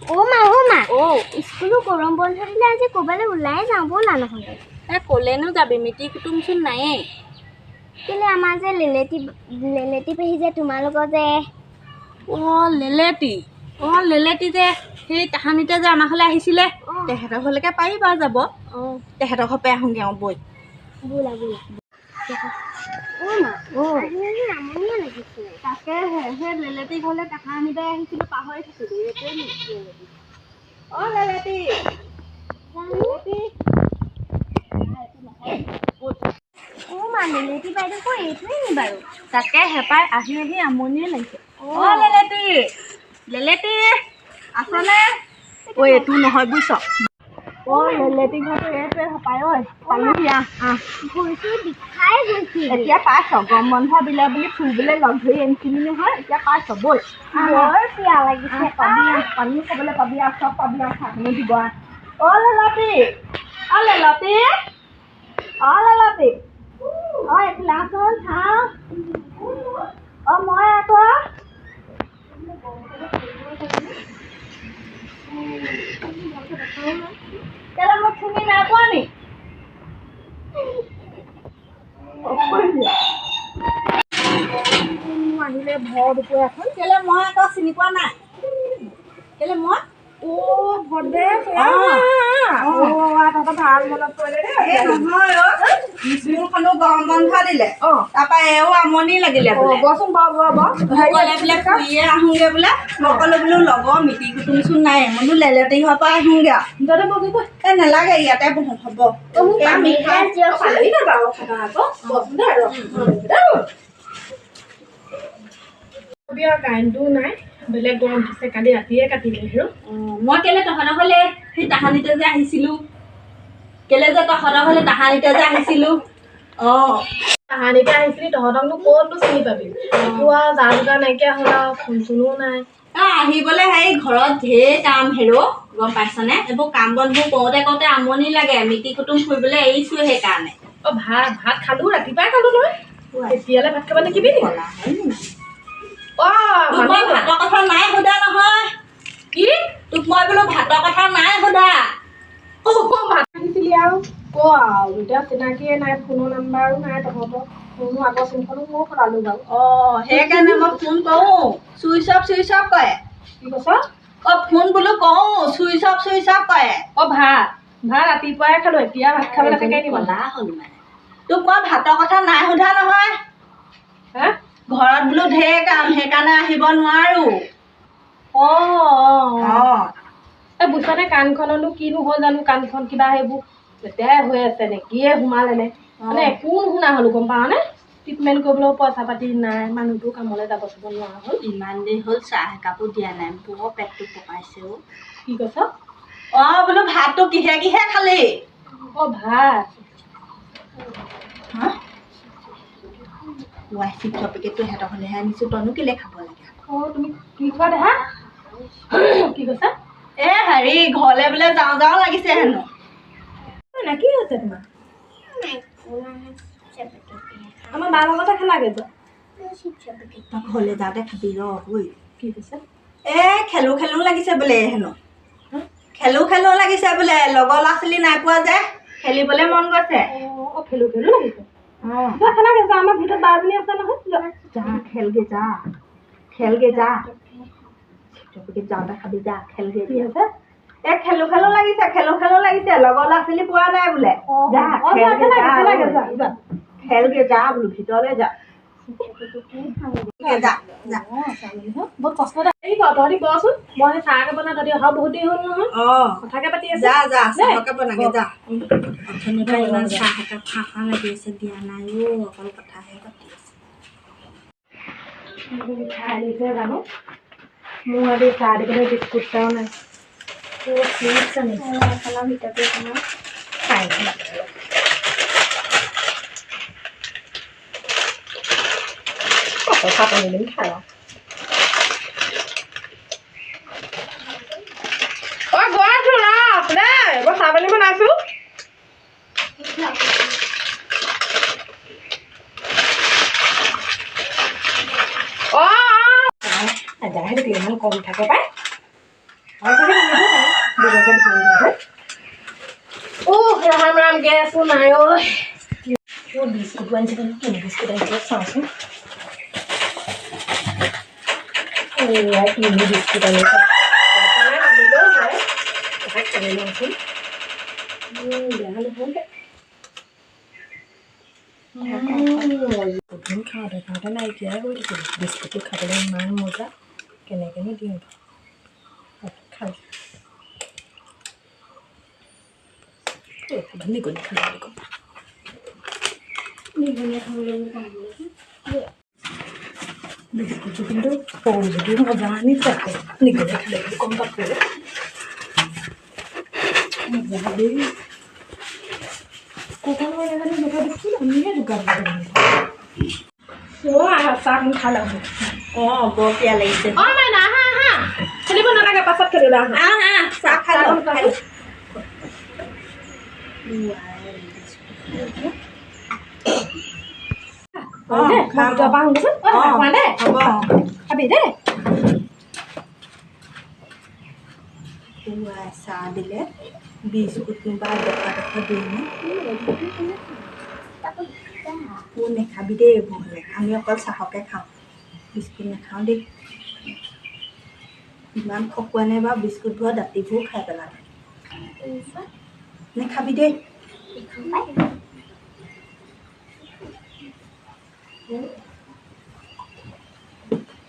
মা স্কুলো গৰম বন্ধ দিলে আজি ক'ৰবালৈ ওলাই যাওঁ ব'লা নহ'লে ক'লেনো যাবি মিতিৰ কুটুমচোন নায়েই কেলে আমাৰ যে লেলেটি পেহী যে তোমালোকৰ যে লেলেটি যে সেই তাহানিতে যে আমাৰ ঘৰলৈ আহিছিলে তেহেঁতৰ ঘৰলৈকে পাৰিবা যাব তেহেঁতৰ ঘৰ পৰা আহোঁগৈ আৰু বৈ ব'লা আমনিয়ে লাগিছে তাকেহে সেই লেলেটি ঘৰলৈ তাহানিতে আহিছিলোঁ পাহৰি থাকিলোঁ এইটোৱে নেকি লেলেটি মা লেলেটি বাইদেউ কৈ এইটোৱে নি বাৰু তাকে হেপাই আহি আমনিয়ে লাগিছে লেলেটি আছনে এইটো নহয় বুজিছ লেলেটি ঘৰটো এইটোৱে হেপাই পালোহি ভৰিটো বিষাই গৈছে এতিয়া পাইছ গৰম বন্ধ দিলে বুলি ফুৰিবলৈ লগ ধৰি আনিছিলি নহয় এতিয়া পাইছ বৈ বৰ পিয়া লাগিছে পানী খাবলৈ পাবি আৰু চব পাবি আৰু খাবলৈ দিব লেলেটি লেলেটি এইফালে আছোন চাওঁ মই আকৌ কেলে মোক চিনি নাই পোৱা নি আহিলে ভৰ দুপৰীয়া এখন কেলে মই আকৌ চিনি পোৱা নাই কেলে মই ভাল মনত পৰিলে স্কুলখনো গৰম বন্ধ দিলে তাৰপৰা এও আমনি লাগিলে বচোন ফুৰিয়ে আহোঁগে বোলে মই ক'লো বোলো লগৰ মিতিৰ কুটুমচোন নাই বোলো লেলেটি ঘৰৰ পৰা আহোঁগে আৰু নেলাগে ইয়াতে হ'ব কাৰেণ্টটো নাই বেলেগ গৰম দিছে কালি ৰাতিয়ে কাটিলে হেৰ মই কেলে তহঁতৰ ঘৰলে সেই তাহানিতে যে আহিছিলোঁ কেলে যে তহঁতৰ ঘৰলে তাহানিতে যে আহিছিলোঁ তাহানিতে আহিছিলি তহঁতকনো ক'তনো চিনি পাবি একো আৰু যা যোগাৰ নাইকিয়া হ'ল আৰু ফোন চোনো নাই আহিবলৈ সেই ঘৰত ঢেৰ কাম গম পাইছনে এইবোৰ কাম বনবোৰ কৰোঁতে আমনি লাগে মিতিৰ কুটুম ফুৰিবলৈ এৰিছোঁ সেইকাৰণে ভাত খালো ৰাতিপুৱাই খালো নহয় এতিয়ালৈ ভাত খাব নেকি মই ভাতৰ কথা নাই সোধা নহয় কি তোক মই বোলো ভাতৰ কথা নাই সোধা ভাত খাইছিলি আৰু এতিয়া চিনাকিয়ে নাই ফোনৰ নাম্বাৰো নাই তহঁতৰ ফোনো আগৰ চিমখনো ময়ো সলালো বাৰু সেইকাৰণে মই ফোন কৰোঁ চুইচ অফ কৰে কি কৈছ ফোন বোলো কৰোঁ চুইচ অফ কৰে ভাত ৰাতিপুৱাই খালো এতিয়া ভাত খাবলৈ থাকে নি কলা হ'ল মানে তোক মই ভাতৰ কথা নাই সোধা নহয় ঘৰত বোলো ঢেৰ কাম সেইকাৰণে আহিব নোৱাৰো বুজিছনে কাণখননো কিনো হ'ল জানো কাণখন কিবা সেইবোৰ লেতেৰাই হৈ আছে নে কিয়ে সোমালে নে মানে একো নুশুনা হ'লো গম পাৱনে ট্ৰিটমেণ্ট কৰিবলৈও পইচা পাতি নাই মানুহটো কামলৈ যাব চাব নোৱাৰা হ'ল ইমান দেৰি হ'ল চাহ একাপো দিয়া নাই বৰ পেটটো পকাইছে কি কৈছ বোলো ভাতটো কিহে খালি ভাত চিপছৰ পেকেটটো সিহঁতৰ হ'লেহে আনিছোঁ তইনো কেলে খাব লাগে তুমি কি খোৱা দেহা কি কৈছা হেৰি ঘৰলৈ বোলে যাওঁ লাগিছে হেনো কি হৈছে তোমাৰ আমাৰ বাৰ লগতে খালাগে ঘৰলৈ যাওঁতে খাবি কি কৈছে খেলো লাগিছে বোলে হেনো খেলো লাগিছে বোলে লগৰ ল'ৰা ছোৱালী নাই পোৱা যে খেলিবলৈ মন গৈছে খেলো লাগিছে খালাগে যা আমাৰ ভিতৰত বাৰজনী আছে নহয় যা খেলগে যা যাওঁতে খাবি যা খেলগে কি হৈছে খেলো লাগিছে লগৰ ল'ৰা ছোৱালী পোৱা নাই বোলে খেলগে যা বোলো ভিতৰলৈ যা বহুত কষ্ট তহঁতি বচোন মই চাহকে বনাই তহঁতি অহা বহুত দেৰি হ'ল নহয় কথাকে পাতি আছে যা চাহকে বনাগে যা ইমান চাহ একাপ খাওঁ লাগি আছে দিয়া নাই অকল কথাহে পাতি আছে খাই দিছে জানো মোৰ আজি চাহ দিবলৈ বিস্কুট এটাও নাই ভিতৰতে খাই কথা পাতিম খাই গৈছো মই চাহ পানী বনাইছো ইমান কম থাকে পাই ৰাম ৰাম গেছো নাই ঐ বিস্কুট আনিছে কি বিস্কুট আনিছে চাওঁচোন তিনি বিস্কুট আনিছে খাওঁতে খাওঁতে নাইকিয়াই হৈ থাকিল বিস্কুটটো খাবলৈ ইমান মজা কেনেকৈনো দিওঁ খাই নিগনি খাবলৈ কম বিস্কুটটো কিন্তু সৰু যদিও মজা আনি থাকে নিগনি খালে বুলি কম পাবলৈ মজা দেই কোথাও নাজানো জোকা বিস্কুট আমিহে দোকান চাহ খালে অঁ বৰ পিয়া লাগিছে অঁ মাইনা আহা আহা খেলিব নালাগে পাছত খেলিবা চাহ খাই খাবি দেই চাহ দিলে বিস্কুট বা ডকা ডকা দিয়ে নেখাবি দেই এইবোৰ হ'লে আমি অকল চাহকে খাওঁ বিস্কুট নাখাওঁ দেই ইমান খকুৱা নাই বাৰু বিস্কুটবোৰ দাঁতিবোৰ খাই পেলালে নেখাবি দেই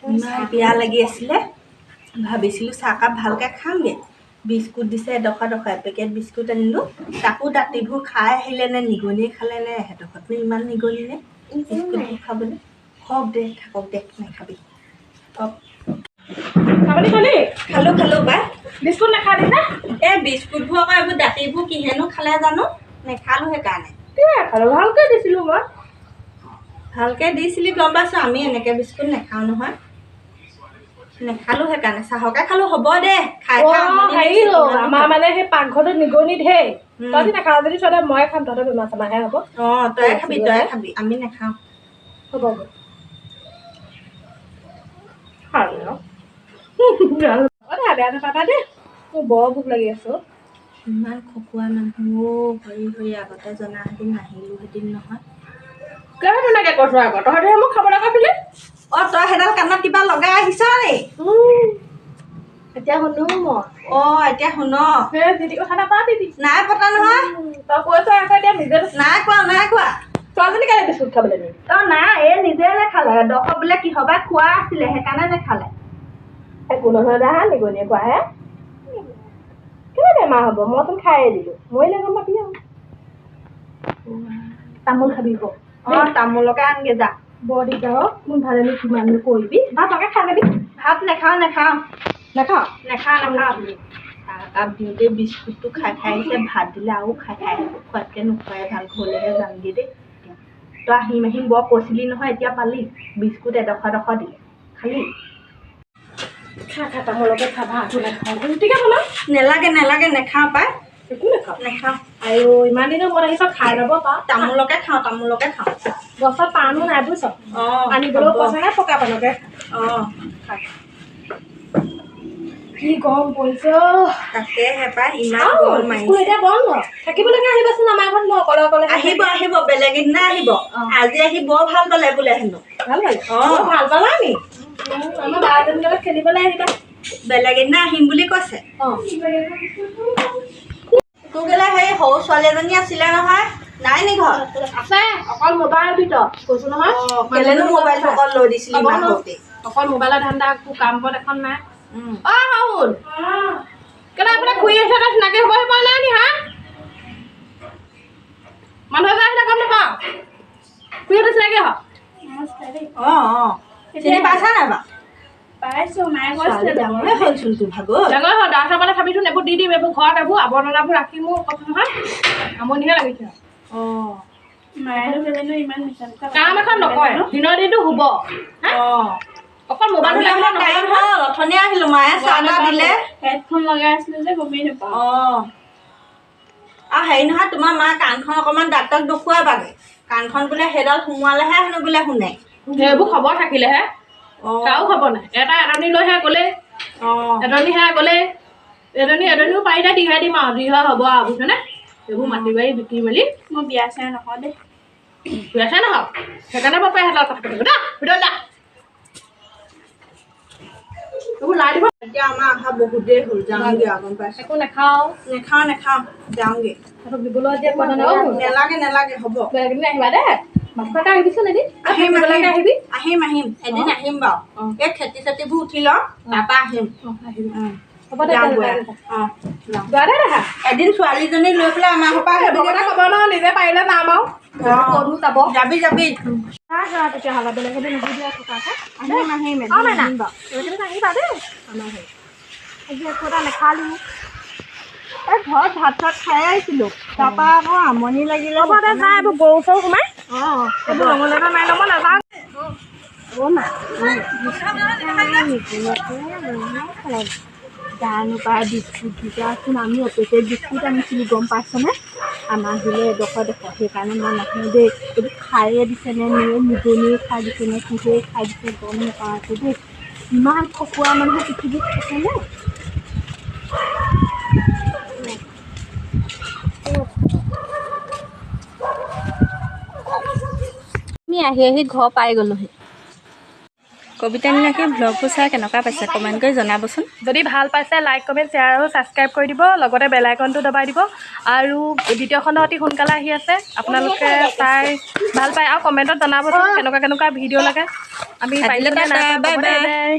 ইমান বেয়া লাগি আছিলে ভাবিছিলোঁ চাহকাপ ভালকৈ খামগৈ বিস্কুট দিছে এডোখৰ এপেকেট বিস্কুট আনিলোঁ তাকো দাঁতিবোৰ খাই আহিলে নে নিগনিয়ে খালে নে এডোখৰতনো ইমান নিগনি নে বিস্কুটবোৰ খাবলৈ হওক দে থাকক দে নেখাবি খালোঁ বাই বিস্কুট নাখাবি না এই বিস্কুটবোৰ আকৌ এইবোৰ দাঁতিবোৰ কিহেনো খালে জানো নেখালোঁ সেইকাৰণে খালোঁ ভালকৈ দিছিলোঁ মই ভালকৈ দিছিলি গম পাইছোঁ আমি এনেকৈ বিস্কুট নাখাওঁ নহয় নেখালোঁ সেইকাৰণে চাহকে খালোঁ হ'ব দে খাই হেৰি আমাৰ মানে সেই পাকঘৰটোত নিগনি ঢেৰ তহঁতি নাখাওঁ যদি চবে মই খাম তহঁতে বেমাৰ চেমাৰহে হ'ব অঁ তই খাবি আমি নাখাওঁ হ'ব বেয়া নাপাবা দেই মোৰ বৰ ভোক লাগি আছো ইমান খকুৱা মানুহ হৈ আগতে জনাহেঁতেন নাহিলোহেঁতেন নহয় কেলে তেনেকৈ কৈছোঁ আকৌ তহঁতে মোক খাবলৈ কৈছিলি অঁ তই সেইডাল কাণত কিবা লগাই আহিছ নি এতিয়া শুনো মই এতিয়া শুন সেই দিদি কথা নাপাতিবি নাই পতা নহয় তই কৈছ আকৌ এতিয়া নিজে নাই কোৱা ছোৱালীজনী কেলে বিস্কুট খাবলৈ নি নাই এই নিজে নেখালে ডখৰ বোলে কিহবাই খোৱা আছিলে সেইকাৰণে নেখালে একো নহয় দা নিগনিয়ে খোৱাহে কেলে বেমাৰ হ'ব মইতো খায়ে দিলোঁ মৰিলে গম পাবি আৰু তামোল খাবি ক তামোলকে আনগে যা বৰ দিগদাৰ মোৰ ভালেনো কিমাননো কৰিবি ভাতকে খাই যাবি ভাত নাখাওঁ নাখাওঁ চাহকাপ দিওঁতে বিস্কুটটো খাই আহিছে ভাত দিলে আৰু খাই আহিব খোৱাতকৈ নোখোৱাই ভাল ঘৰলৈহে যামগৈ দেই তই আহিম বৰ কৈছিলি নহয় এতিয়া পালি বিস্কুট এডোখৰ দিলে খালি খা তামোলকে খা ভাতো নাখাওঁ ৰুটিকে বনাওঁ নেলাগে নেখাওঁ পাই একো নেখাওঁ আৰু ইমান দিনৰ মূৰত আহিছ খাই ল'ব পাৰ তামোলকে খাওঁ গছত পাণো নাই বুজিছ আনিবলৈও পইচা নাই পকা পাণকে কি গৰম পৰিছে তাকেহে পাই ইমান গৰম মাৰিছে এতিয়া বন্ধ থাকিবলৈকে আহিবাচোন আমাৰ ঘৰত মই অকলে আহিব বেলেগ এদিনা আহিব আজি আহি বৰ ভাল পালে বোলে হেনো ভাল পালা নি আমাৰ বাৰজনী লগত খেলিবলৈ আহিবা বেলেগ এদিনা আহিম বুলি কৈছে তোৰ কেলে সেই সৰু ছোৱালী এজনী আছিলে নহয় নাই নি ঘৰত আছে অকল মোবাইল ভিতৰত কৈছো নহয় কেলেনো মোবাইলটো অকল লৈ দিছিলি অকল মোবাইলৰ ধান্দা কাম বন এখন নাই শাহুল কেলে আপোনাৰ খুৰী আছে তাত চিনাকি হ'ব পৰা নাই নি হা মানুহ এজন আহিলে গম নাপাওঁ খুৰীহঁতে চিনাকি হওক চিনি পাইছা নাই বাৰু পাইছোঁ মায়ে কৈছিলে ডাঙৰে হ'লচোন তোৰ ভাগৰ ডাঙৰ হ'ল দাৰ চাবলৈ খাবিচোন এইবোৰ দি দিম এইবোৰ ঘৰত এইবোৰ আৱৰ্জনাবোৰ ৰাখি মোৰ কথা নহয় আমনিহে লাগিছে কাম এখন নকৰে দিনৰ দিনটো শুব অকল মোবাইলটো অথনি আহিলো মায়ে চাহ দিলে হেডফোন লগাই আছিলো যে গমেই নাপাওঁ আৰু হেৰি নহয় তোমাৰ মা কাণখন অকণমান ডাক্তৰক দেখুৱাবাগে কাণখন বোলে সেইডাল সোমোৱালেহে হেনো বোলে শুনে সেইবোৰ খবৰ থাকিলেহে কাৰো খবৰ নাই এটা এজনী লৈহে গ'লে এজনীহে গ'লে এজনীও পাৰিলে দিঘাই দিম আৰু দিঘা হ'ব আৰু বুজিছনে এইবোৰ মাটি বাৰী বিকি মেলি মই বিয়া চিয়া নহয় দেই বিয়াছে নহওক সেইকাৰণে বাপাই হাতত কথা পাতিব দা ভিতৰত দা এইবোৰ লাই দিব এতিয়া আমাৰ অহা বহুত দেৰি হ'ল যাওঁগে গম পাইছে একো নাখাওঁ নেখাওঁ যাওঁগে সিহঁতক দিবলৈ এতিয়া কথা নেলাগে হ'ব বেলেগ আহিবা দেই মাছ এটা আহিবিচোন এদিন আহিম আহিবি এদিন আহিম বাৰু এই খেতি চেতিবোৰ উঠি লওঁ তাৰপৰা আহিম আহিবি হ'ব দে যোৱা দে দেখা এদিন ছোৱালীজনী লৈ পেলাই আমাৰ ঘৰৰ পৰা ক'ব নহয় নিজে পাৰিলে নাম আৰু ক'তো যাব যাবি তেতিয়াহ'লে বেলেগ এদিন নাহিবি আৰু থকাকে আহিম আহিবা দেই আমাৰ হেৰি আজি একো এটা নেখালোঁ এই ঘৰত ভাত চাত খাই আহিছিলোঁ তাৰপৰা আকৌ আমনি লাগিলে হ'ব দে যা এইবোৰ গৰু চৰু সোমাই এইবোৰ ৰঙালী এটা নাই ল'ব নাযাওঁ জানো পাই বিস্কুট দিছাচোন আমি অপেটেড বিস্কুট আনিছিলোঁ গম পাইছনে আমাক দিলে এডোখৰ সেইকাৰণে মই নাখাওঁ দেই এইটো খায়ে দিছেনে নিজনীয়ে খাই দিছেনে কিহেই খাই দিছে গম নাপাওঁ দেই ইমান খকুৱা মানুহ পৃথিৱীত থাকেনে আমি আহি ঘৰ পাই গ'লোহি কবিতা নীলাকে ব্লগবোৰ চাই কেনেকুৱা পাইছে কমেণ্ট কৰি জনাবচোন যদি ভাল পাইছে লাইক কমেণ্ট শ্বেয়াৰ আৰু ছাবস্ক্ৰাইব কৰি দিব লগতে বেল আইকনটো দবাই দিব আৰু দ্বিতীয়খন অতি সোনকালে আহি আছে আপোনালোকে চাই ভাল পায় আৰু কমেণ্টত জনাবচোন কেনেকুৱা ভিডিঅ' লাগে আমি বাই বাই